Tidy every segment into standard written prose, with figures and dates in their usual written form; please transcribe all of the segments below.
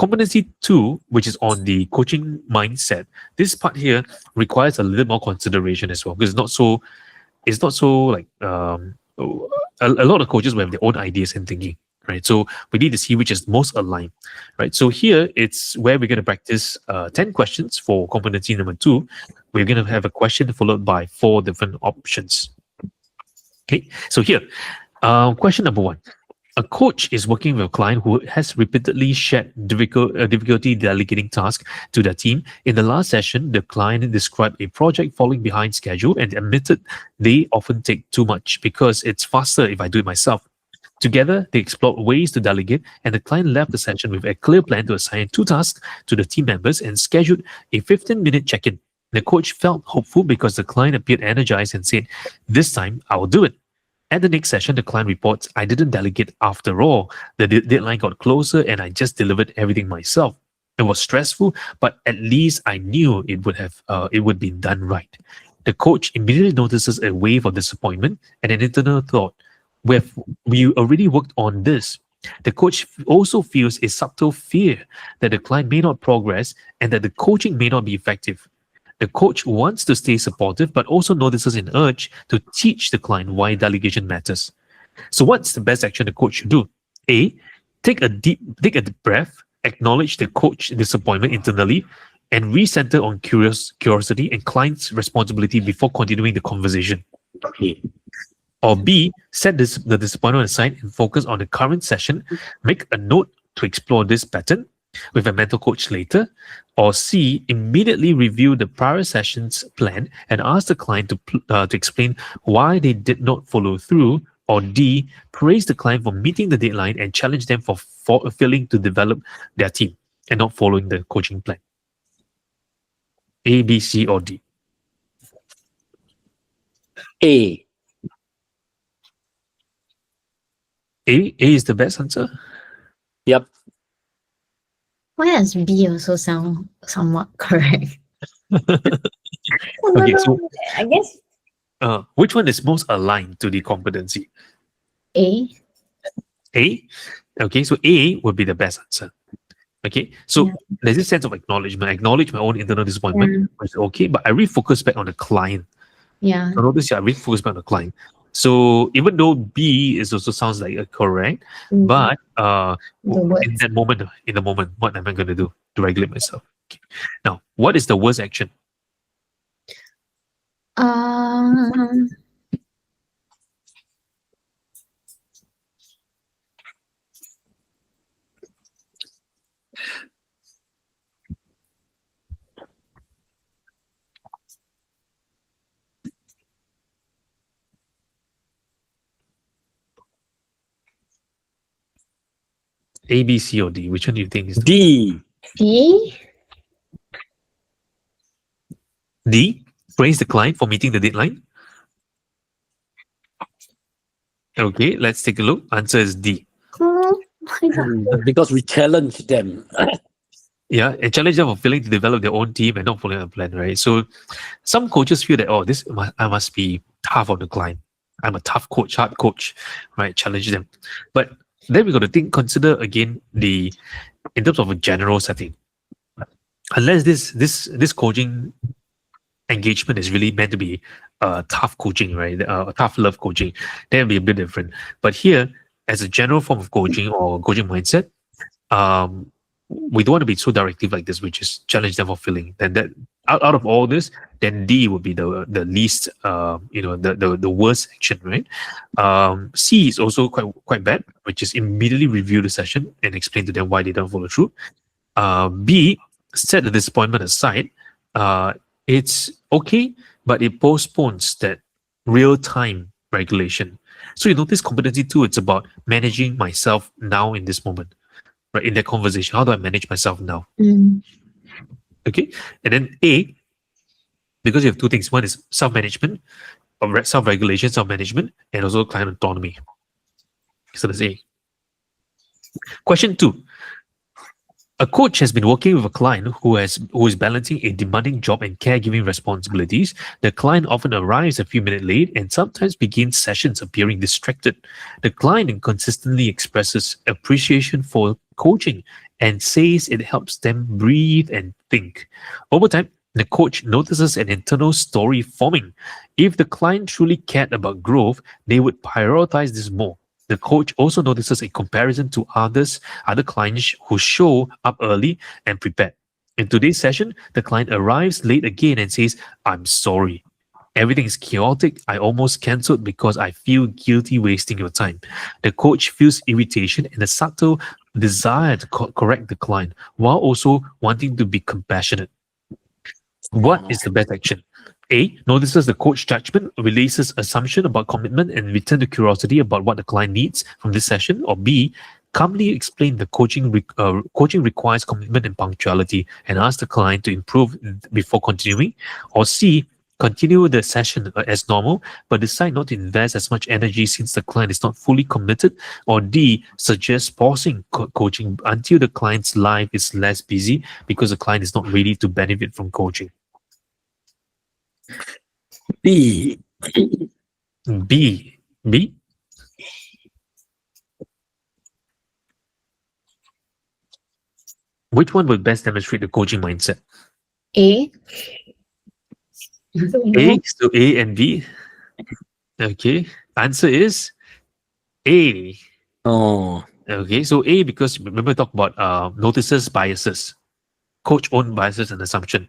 Competency 2, which is on the coaching mindset, this part here requires a little more consideration as well, because it's not so like a lot of coaches will have their own ideas and thinking, right? So we need to see which is most aligned, right? So here it's where we're going to practice 10 questions for competency number 2. We're going to have a question followed by 4 different options. Okay, so here, question number 1. A coach is working with a client who has repeatedly shared difficulty delegating tasks to their team. In the last session, the client described a project falling behind schedule and admitted they often take too much because it's faster if I do it myself. Together, they explored ways to delegate, and the client left the session with a clear plan to assign 2 tasks to the team members and scheduled a 15-minute check-in. The coach felt hopeful because the client appeared energized and said, "This time, I will do it." At the next session, the client reports, "I didn't delegate after all. The deadline got closer and I just delivered everything myself. It was stressful, but at least I knew it would be done right." The coach immediately notices a wave of disappointment and an internal thought, we already worked on this. The coach also feels a subtle fear that the client may not progress and that the coaching may not be effective. The coach wants to stay supportive, but also notices an urge to teach the client why delegation matters. So what's the best action the coach should do? A, take a deep breath, acknowledge the coach's disappointment internally, and recenter on curiosity and client's responsibility before continuing the conversation. Or B, set the disappointment aside and focus on the current session. Make a note to explore this pattern with a mental coach later. Or C, immediately review the prior session's plan and ask the client to explain why they did not follow through. Or D, praise the client for meeting the deadline and challenge them for failing to develop their team and not following the coaching plan. A, B, C, or D? A. A is the best answer? Yep. Why does B also sound somewhat correct? Okay, so I guess which one is most aligned to the competency? A. A? Okay, so A would be the best answer. Okay, so there's this sense of acknowledgement. I acknowledge my own internal disappointment, which is okay, but I refocus back on the client. Yeah. So notice I refocus back on the client. So even though B is also sounds like a correct, but in the moment, what am I going to do to regulate myself? Okay. Now, what is the worst action? A, B, C, or D? Which one do you think is D? D? D? Praise the client for meeting the deadline? Okay, let's take a look. Answer is D. Oh my God. Because we challenge them. Yeah, and challenge them for failing to develop their own team and not following a plan, right? So some coaches feel that, I must be tough on the client. I'm a tough coach, hard coach, right? Challenge them. But then we got to consider again in terms of a general setting. Unless this coaching engagement is really meant to be tough coaching, right? Tough love coaching, that would be a bit different. But here, as a general form of coaching or coaching mindset, we don't want to be so directive like this, which is challenge them for failing. Then that out of all this, then D would be the least, the worst action, right? C is also quite bad, which is immediately review the session and explain to them why they don't follow through. B, set the disappointment aside. It's okay, but it postpones that real-time regulation. So you notice competency 2, it's about managing myself now in this moment, right? In that conversation, how do I manage myself now? Okay, and then A, because you have 2 things. One is self-management, or self-regulation, self-management, and also client autonomy. So that's A. Question 2. A coach has been working with a client who is balancing a demanding job and caregiving responsibilities. The client often arrives a few minutes late and sometimes begins sessions appearing distracted. The client consistently expresses appreciation for coaching and says it helps them breathe and think. Over time, the coach notices an internal story forming. If the client truly cared about growth, they would prioritize this more. The coach also notices a comparison to other clients who show up early and prepared. In today's session, the client arrives late again and says, "I'm sorry. Everything is chaotic. I almost cancelled because I feel guilty wasting your time." The coach feels irritation and a subtle desire to correct the client while also wanting to be compassionate. What is the best action? A. Notices the coach judgment, releases assumption about commitment, and return to curiosity about what the client needs from this session. Or B. Calmly explain the coaching requires commitment and punctuality and ask the client to improve before continuing. Or C. Continue the session as normal, but decide not to invest as much energy since the client is not fully committed. Or D. Suggest pausing coaching until the client's life is less busy because the client is not ready to benefit from coaching. B. B. B. Which one would best demonstrate the coaching mindset? A. A. So A and B. Okay. Answer is A. Oh, Okay. So A, because remember we talked about notices biases, coach own biases and assumption.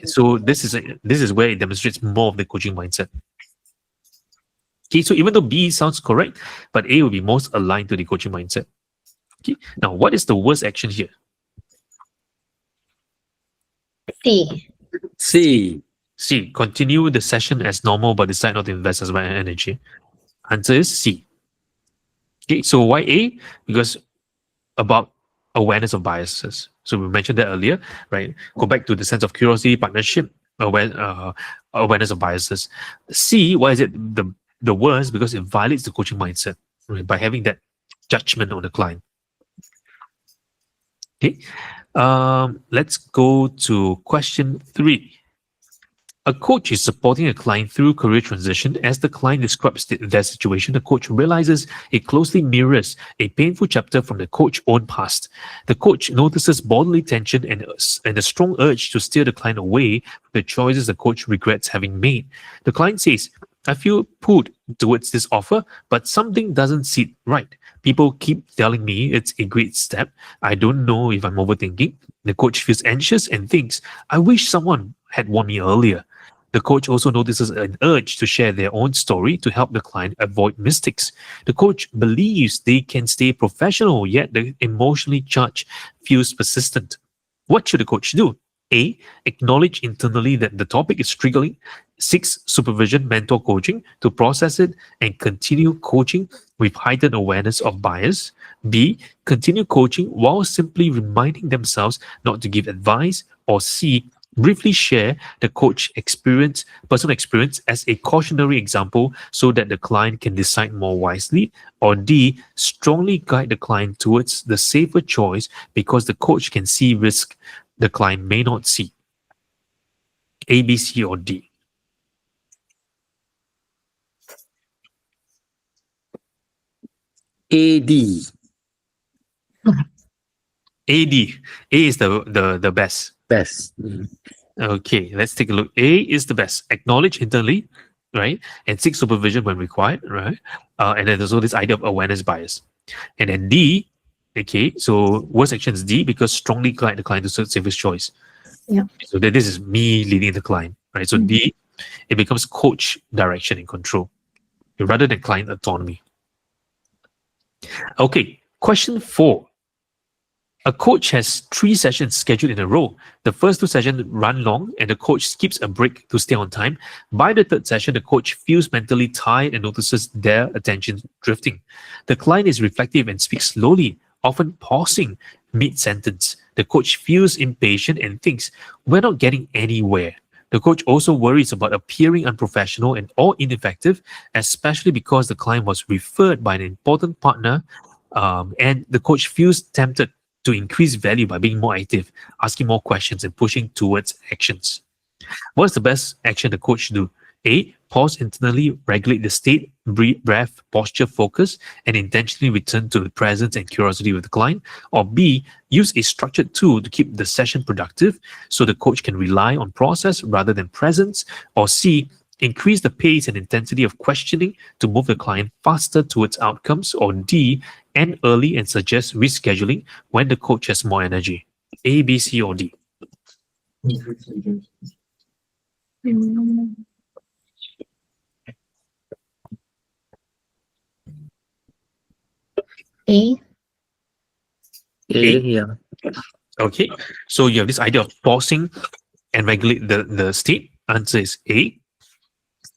So this is where it demonstrates more of the coaching mindset. Okay. So even though B sounds correct, but A will be most aligned to the coaching mindset. Okay. Now, what is the worst action here? C. C. C. Continue the session as normal, but decide not to invest as much energy. Answer is C. Okay, so why A? Because about awareness of biases. So we mentioned that earlier, right? Go back to the sense of curiosity, partnership, awareness of biases. C. Why is it the worst? Because it violates the coaching mindset, right? By having that judgment on the client. Okay, let's go to question 3. A coach is supporting a client through career transition. As the client describes their situation, the coach realizes it closely mirrors a painful chapter from the coach's own past. The coach notices bodily tension and a strong urge to steer the client away from the choices the coach regrets having made. The client says, "I feel pulled towards this offer, but something doesn't sit right. People keep telling me it's a great step. I don't know if I'm overthinking." The coach feels anxious and thinks, "I wish someone had warned me earlier." The coach also notices an urge to share their own story to help the client avoid mistakes. The coach believes they can stay professional, yet the emotionally charge feels persistent. What should the coach do? A. Acknowledge internally that the topic is triggering, seeks supervision, mentor coaching to process it, and continue coaching with heightened awareness of bias. B. Continue coaching while simply reminding themselves not to give advice. Or C. Briefly share the coach personal experience as a cautionary example so that the client can decide more wisely. Or D. Strongly guide the client towards the safer choice because the coach can see risk the client may not see. A, B, C, or D? A. D. A, D. A is the best. Best. Okay, let's take a look. A is the best. Acknowledge internally, right? And seek supervision when required, right? And then there's also this idea of awareness bias. And then D, okay, so worst action is D because strongly guide the client to safest choice. Yeah. So this is me leading the client, right? So D, it becomes coach direction and control rather than client autonomy. Okay, question 4. A coach has 3 sessions scheduled in a row. The first 2 sessions run long and the coach skips a break to stay on time. By the 3rd session, the coach feels mentally tired and notices their attention drifting. The client is reflective and speaks slowly, often pausing mid-sentence. The coach feels impatient and thinks, "We're not getting anywhere." The coach also worries about appearing unprofessional or ineffective, especially because the client was referred by an important partner, and the coach feels tempted to increase value by being more active, asking more questions, and pushing towards actions. What's the best action the coach do? A. Pause internally, regulate the state, breath, posture, focus, and intentionally return to the presence and curiosity with the client. Or B. Use a structured tool to keep the session productive so the coach can rely on process rather than presence. Or C. Increase the pace and intensity of questioning to move the client faster towards outcomes. Or D. End early and suggest rescheduling when the coach has more energy. A, B, C, or D. A. A, yeah. Okay, so you have this idea of pausing and regulate the state. Answer is A.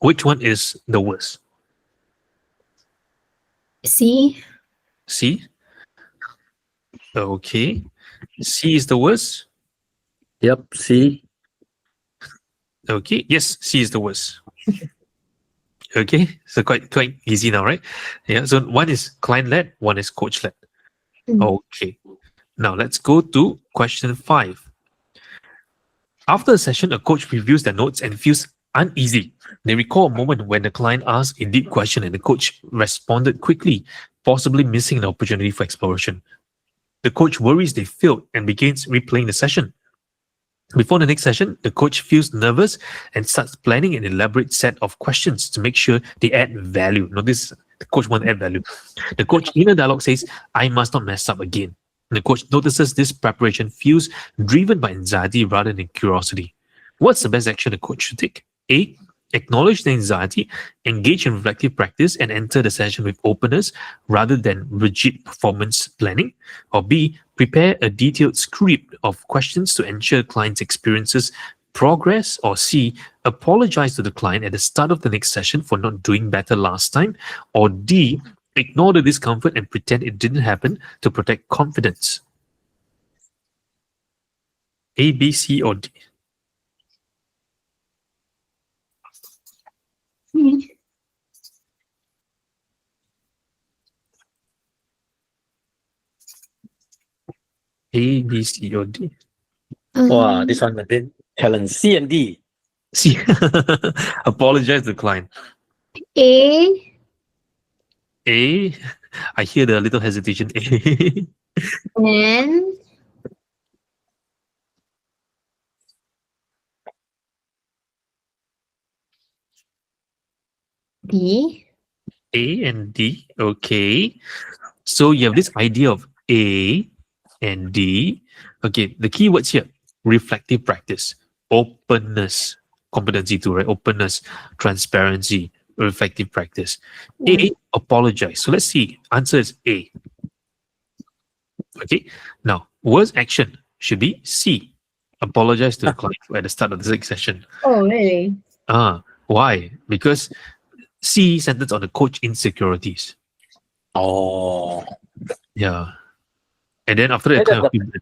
Which one is the worst? C. C. Okay, C is the worst. Yep, C. Okay, yes, C is the worst. Okay, so quite easy now, right? Yeah, so one is client-led, one is coach-led. Okay, now let's go to question 5. After a session, a coach reviews their notes and feels uneasy. They recall a moment when the client asked a deep question and the coach responded quickly, possibly missing an opportunity for exploration. The coach worries they failed and begins replaying the session. Before the next session, the coach feels nervous and starts planning an elaborate set of questions to make sure they add value. Notice the coach wants to add value. The coach inner dialogue says, I must not mess up again. And the coach notices this preparation feels driven by anxiety rather than curiosity. What's the best action the coach should take? A. Acknowledge the anxiety, engage in reflective practice, and enter the session with openness rather than rigid performance planning. Or B. Prepare a detailed script of questions to ensure clients' experiences progress. Or C. Apologize to the client at the start of the next session for not doing better last time. Or D. Ignore the discomfort and pretend it didn't happen to protect confidence. A, B, C, or D. A, B, C, or D. Wow, this one a bit challenge. C and D. C. Apologize to the client. A. A. I hear the little hesitation. A. And D. A and D. Okay. So you have this idea of A and D. Okay. The key words here: reflective practice, openness, competency too, right? Openness, transparency, reflective practice. A, apologize. So let's see. Answer is A. Okay. Now, worst action should be C. Apologize to the client at the start of the next session. Oh, really? Why? Because C centers on the coach insecurities. Oh. Yeah. And then after that, That's kind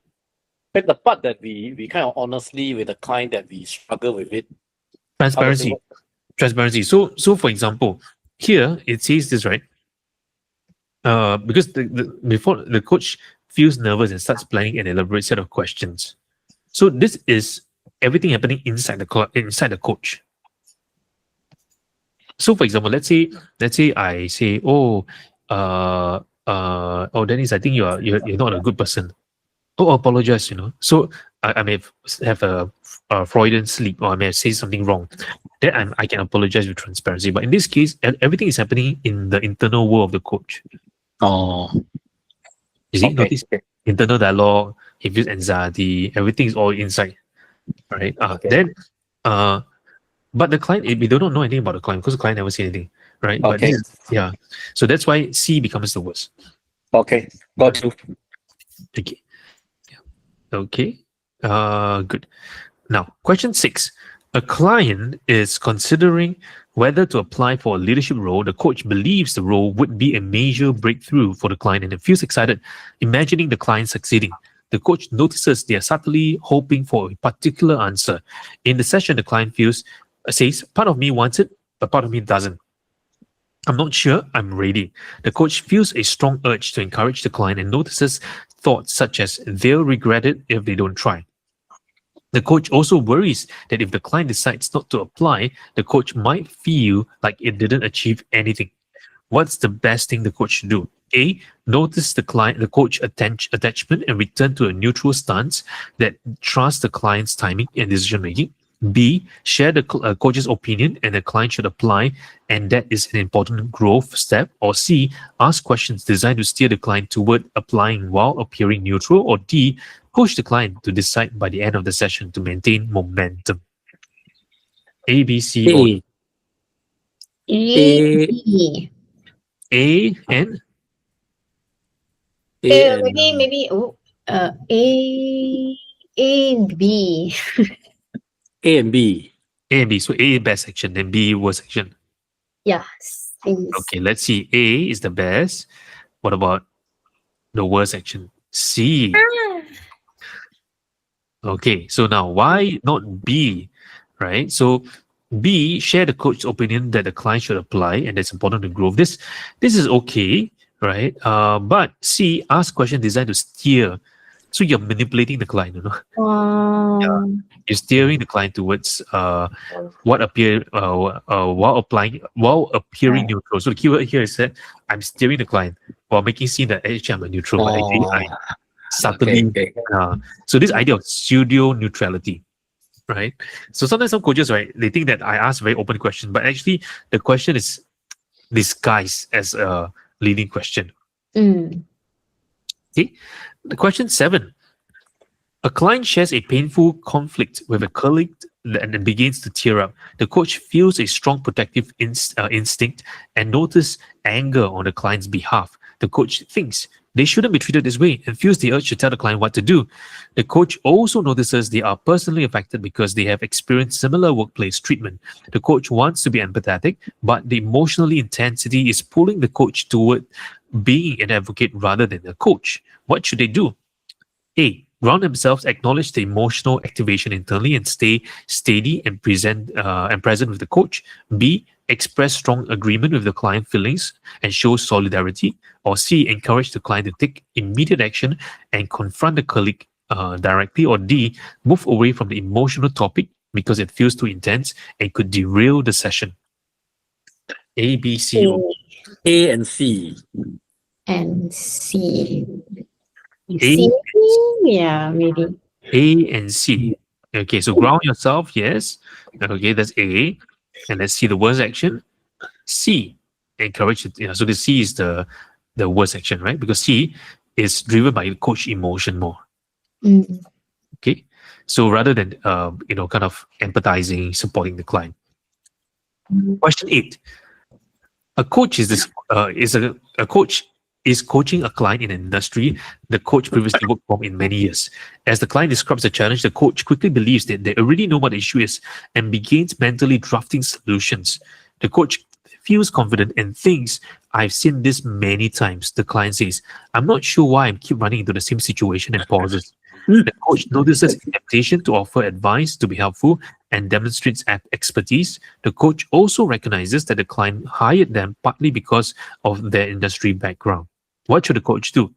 of the part that we kind of honestly with the client that we struggle with it. transparency. Transparency. So for example, here it says this, right? Because before the coach feels nervous and starts planning an elaborate set of questions. So this is everything happening inside the coach. So for example, let's say I say, Dennis, I think you're not a good person. Oh, apologize, So I may have a Freudian slip, or I may have said something wrong. Then I can apologize with transparency. But in this case, everything is happening in the internal world of the coach. Oh. You see, Okay. notice internal dialogue, he feels anxiety, everything is all inside. Right? Okay. Then but the client, we do not know anything about the client because the client never said anything. Right? But Okay. So that's why C becomes the worst. Okay. Got you. Okay. Okay. Good. Now, question 6. A client is considering whether to apply for a leadership role. The coach believes the role would be a major breakthrough for the client and feels excited, imagining the client succeeding. The coach notices they are subtly hoping for a particular answer. In the session, the client says, part of me wants it, but part of me doesn't. I'm not sure I'm ready. The coach feels a strong urge to encourage the client and notices thoughts such as they'll regret it if they don't try. The coach also worries that if the client decides not to apply, the coach might feel like it didn't achieve anything. What's the best thing the coach should do? A, notice the coach attachment and return to a neutral stance that trusts the client's timing and decision making. B, share the coach's opinion and the client should apply, and that is an important growth step. Or C, ask questions designed to steer the client toward applying while appearing neutral. Or D, push the client to decide by the end of the session to maintain momentum. A, B, C, or A. A. A and A and Maybe A and B. A and B. A and B. So A best section, then B worst section. Yeah. Okay, let's see. A is the best. What about the worst section? C. Okay, so now why not B, right? So B, share the coach's opinion that the client should apply, and that's important to grow. This is okay, right? But C, ask question designed to steer. So you're manipulating the client, you know. You're steering the client towards what appear while appearing neutral. So the keyword here is that I'm steering the client while making seem that actually I'm a neutral, but actually I subtly. So this idea of pseudo neutrality, right? So sometimes some coaches, right, they think that I ask very open question, but actually the question is disguised as a leading question. Okay, the question 7. A client shares a painful conflict with a colleague and then begins to tear up. The coach feels a strong protective instinct and notices anger on the client's behalf. The coach thinks they shouldn't be treated this way and feels the urge to tell the client what to do. The coach also notices they are personally affected because they have experienced similar workplace treatment. The coach wants to be empathetic, but the emotional intensity is pulling the coach toward being an advocate rather than a coach. What should they do? A, ground themselves, acknowledge the emotional activation internally and stay steady and present and present with the coach. B, express strong agreement with the client feelings and show solidarity. Or C, encourage the client to take immediate action and confront the colleague directly. Or D, move away from the emotional topic because it feels too intense and could derail the session. A, B, C, or A and C. And C. A, C? Yeah, maybe. A and C. Okay, so ground yourself, yes. Okay, that's A. And let's see the worst action. C, encourage it. So the C is the worst action, right? Because C is driven by coach emotion more. Okay, so rather than kind of empathizing, supporting the client. Question 8. A coach is coaching a client in an industry the coach previously worked for in many years. As the client describes the challenge, the coach quickly believes that they already know what the issue is and begins mentally drafting solutions. The coach feels confident and thinks, I've seen this many times. The client says, I'm not sure why I keep running into the same situation, and pauses. The coach notices a temptation to offer advice to be helpful and demonstrates expertise. The coach also recognizes that the client hired them partly because of their industry background. What should the coach do?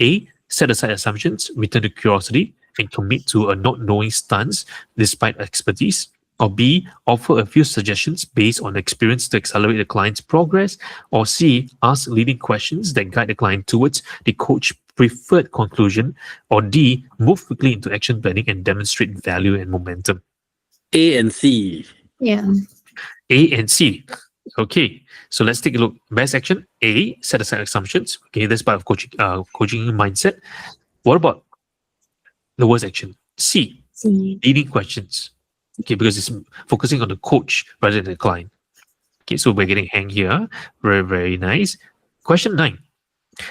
A, set aside assumptions, return to curiosity, and commit to a not knowing stance despite expertise. Or B, offer a few suggestions based on experience to accelerate the client's progress. Or C, ask leading questions that guide the client towards the coach's preferred conclusion. Or D, move quickly into action planning and demonstrate value and momentum. A and C. Yeah. A and C. Okay, so let's take a look. Best action, A, set aside assumptions. Okay, that's part of coaching mindset. What about the worst action? C, leading questions. Okay, because it's focusing on the coach rather than the client. Okay, so we're getting hang here. Very, very nice. Question 9.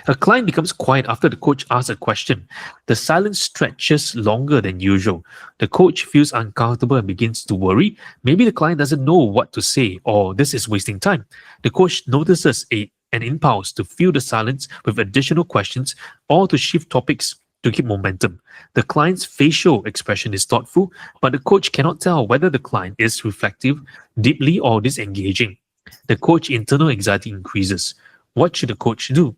A client becomes quiet after the coach asks a question. The silence stretches longer than usual. The coach feels uncomfortable and begins to worry. Maybe the client doesn't know what to say or this is wasting time. The coach notices an impulse to fill the silence with additional questions or to shift topics to keep momentum. The client's facial expression is thoughtful, but the coach cannot tell whether the client is reflective, deeply, or disengaging. The coach's internal anxiety increases. What should the coach do?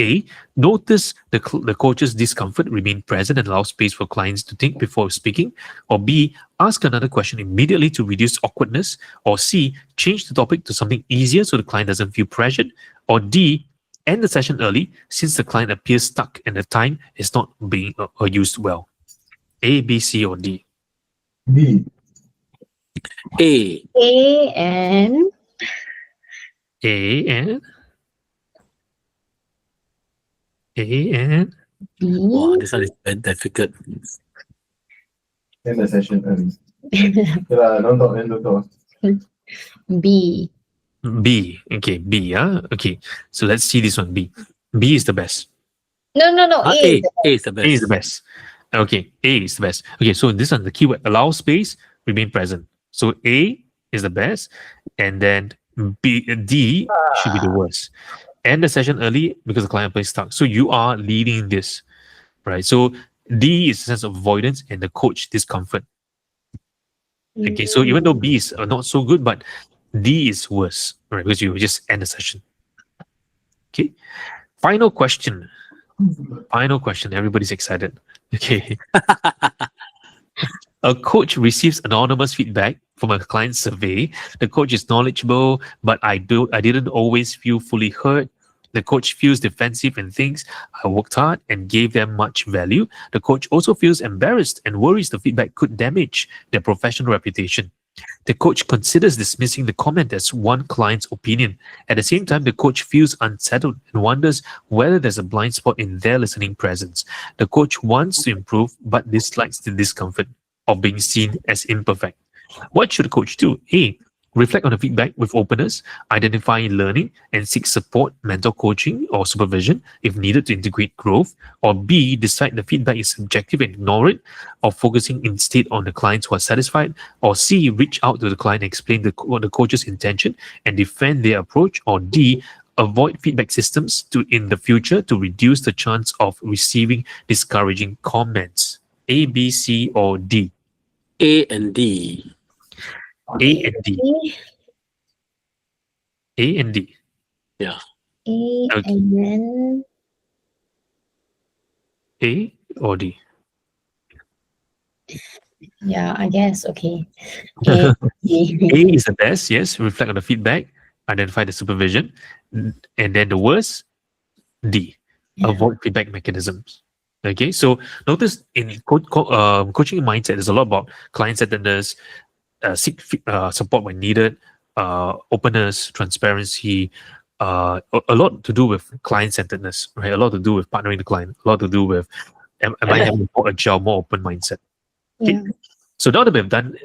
A. Notice the coach's discomfort, remain present and allow space for clients to think before speaking. Or B. Ask another question immediately to reduce awkwardness. Or C. Change the topic to something easier so the client doesn't feel pressured. Or D. End the session early since the client appears stuck and the time is not being used well. A, B, C, or D? B. A. A and A and A and Wow, B. this one is very difficult. End the session early. Okay lah, don't talk, then don't talk. B. B. Okay, B. Okay, so let's see this one. B. B is the best. No, Ah, A. A is the best. A is the best. Okay, A is the best. Okay, so this one, the keyword, allow space, remain present. So A is the best, and then D should be the worst. End the session early because the client plays stuck. So you are leading this, right? So D is a sense of avoidance and the coach discomfort. Okay, so even though B is not so good, but D is worse, right? Because you just end the session. Okay, final question. Final question. Everybody's excited. Okay. A coach receives anonymous feedback from a client survey. The coach is knowledgeable, but I didn't always feel fully heard. The coach feels defensive and thinks I worked hard and gave them much value. The coach also feels embarrassed and worries the feedback could damage their professional reputation. The coach considers dismissing the comment as one client's opinion. At the same time, the coach feels unsettled and wonders whether there's a blind spot in their listening presence. The coach wants to improve but dislikes the discomfort of being seen as imperfect. What should the coach do? A. Reflect on the feedback with openness, identify learning, and seek support, mentor coaching, or supervision if needed to integrate growth. Or B. Decide the feedback is subjective and ignore it, or focusing instead on the clients who are satisfied. Or C. Reach out to the client and explain the coach's intention and defend their approach. Or D. Avoid feedback systems in the future to reduce the chance of receiving discouraging comments. A, B, C, or D? A and D. A and D. A and D. Yeah. A Okay. and then A or D? yeah, I guess okay. A, B. A is the best, yes. Reflect on the feedback, identify the supervision, and then the worst, D. Yeah. Avoid feedback mechanisms. Okay, so notice in coaching mindset, there's a lot about client-centeredness, seek support when needed, openness, transparency, a lot to do with client-centeredness, right? A lot to do with partnering the client, a lot to do with am I having a more agile, more open mindset. Yeah. So now that we've done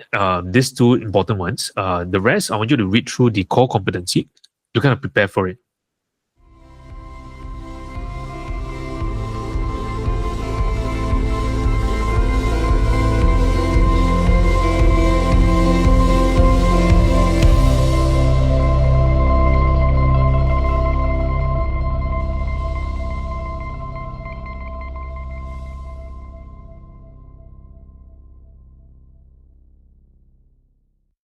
these two important ones, the rest, I want you to read through the core competency to kind of prepare for it.